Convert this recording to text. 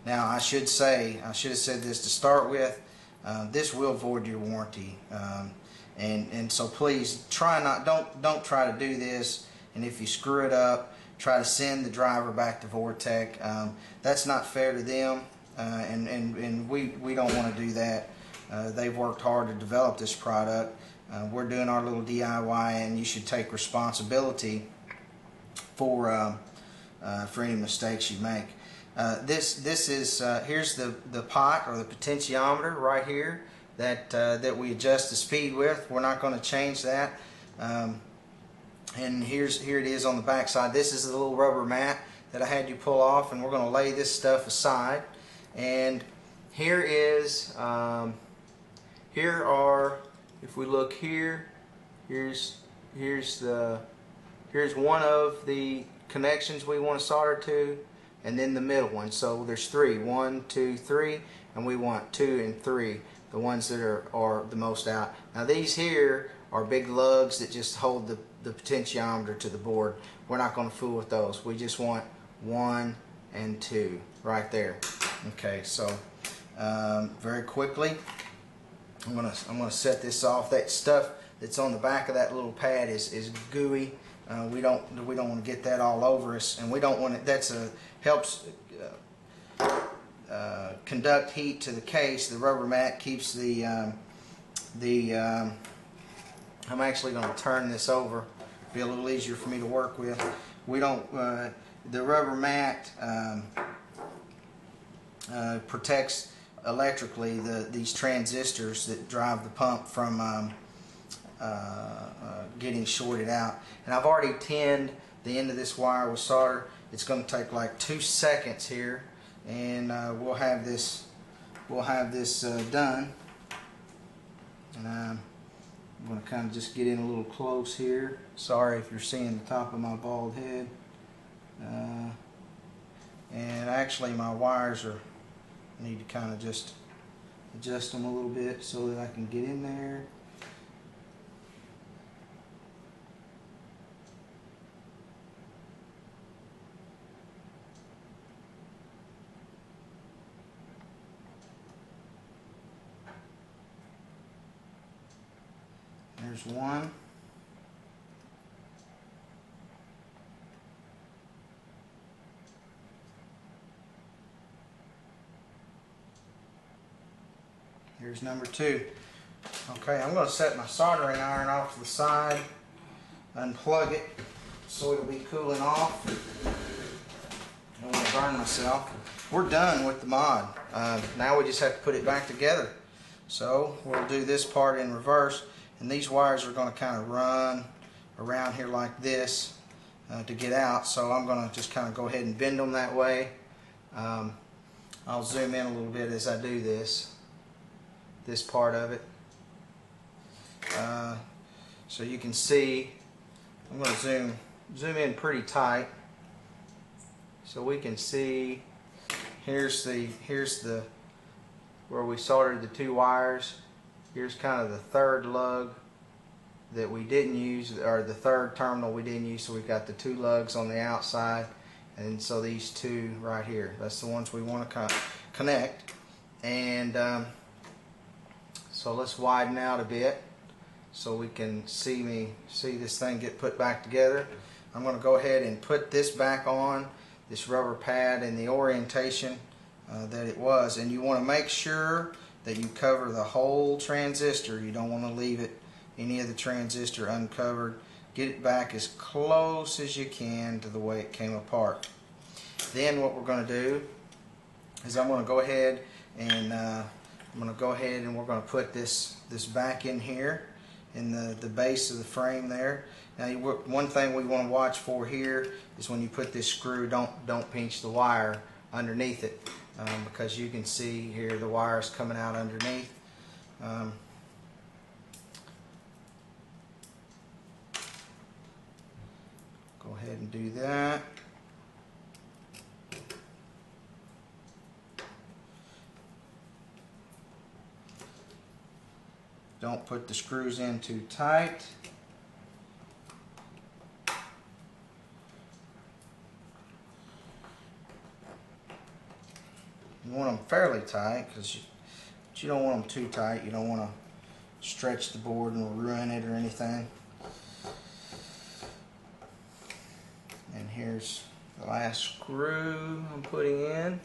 Now I should have said this to start with. This will void your warranty, and so please don't try to do this. And if you screw it up, try to send the driver back to Vortech. That's not fair to them, and we don't want to do that. They've worked hard to develop this product. We're doing our little DIY, and you should take responsibility for any mistakes you make. This is here's the pot or the potentiometer right here that we adjust the speed with. We're not going to change that. And here it is on the back side. This is the little rubber mat that I had you pull off, and we're going to lay this stuff aside. And here is here are, if we look here, here's one of the connections we want to solder to, and then the middle one. So there's three, 1, 2, 3, and we want 2 and 3, the ones that are the most out. Now these here are big lugs that just hold the potentiometer to the board. We're not going to fool with those. We just want 1 and 2 right there. Okay, so very quickly, I'm gonna set this off. That stuff that's on the back of that little pad is gooey. We don't want to get that all over us, and we don't want it. Helps conduct heat to the case. The rubber mat keeps I'm actually going to turn this over. Be a little easier for me to work with. We don't. The rubber mat protects electrically these transistors that drive the pump from getting shorted out. And I've already tinned the end of this wire with solder. It's going to take like 2 seconds here, and we'll have this done. And I'm going to kind of just get in a little close here. Sorry if you're seeing the top of my bald head. And actually my wires I need to kind of just adjust them a little bit so that I can get in there. There's one. Here's number 2. Okay, I'm going to set my soldering iron off to the side, unplug it so it'll be cooling off. I don't want to burn myself. We're done with the mod. Now we just have to put it back together. So we'll do this part in reverse, and these wires are going to kind of run around here like this to get out. So I'm going to just kind of go ahead and bend them that way. I'll zoom in a little bit as I do this part of it, so you can see. I'm going to zoom in pretty tight so we can see. Here's the where we soldered the 2 wires. Here's kind of the third lug that we didn't use, or the third terminal we didn't use. So we've got the 2 lugs on the outside, and so these 2 right here, that's the ones we want to connect. And so let's widen out a bit so we can see this thing get put back together. I'm going to go ahead and put this back on, this rubber pad, in the orientation that it was. And you want to make sure that you cover the whole transistor. You don't want to leave any of the transistor uncovered. Get it back as close as you can to the way it came apart. Then what we're going to do is I'm going to go ahead and we're going to put this back in here in the base of the frame there. Now one thing we want to watch for here is when you put this screw, don't pinch the wire underneath it, because you can see here the wires coming out underneath. Go ahead and do that. Don't put the screws in too tight. You want them fairly tight because you don't want them too tight. You don't want to stretch the board and ruin it or anything. And here's the last screw I'm putting in.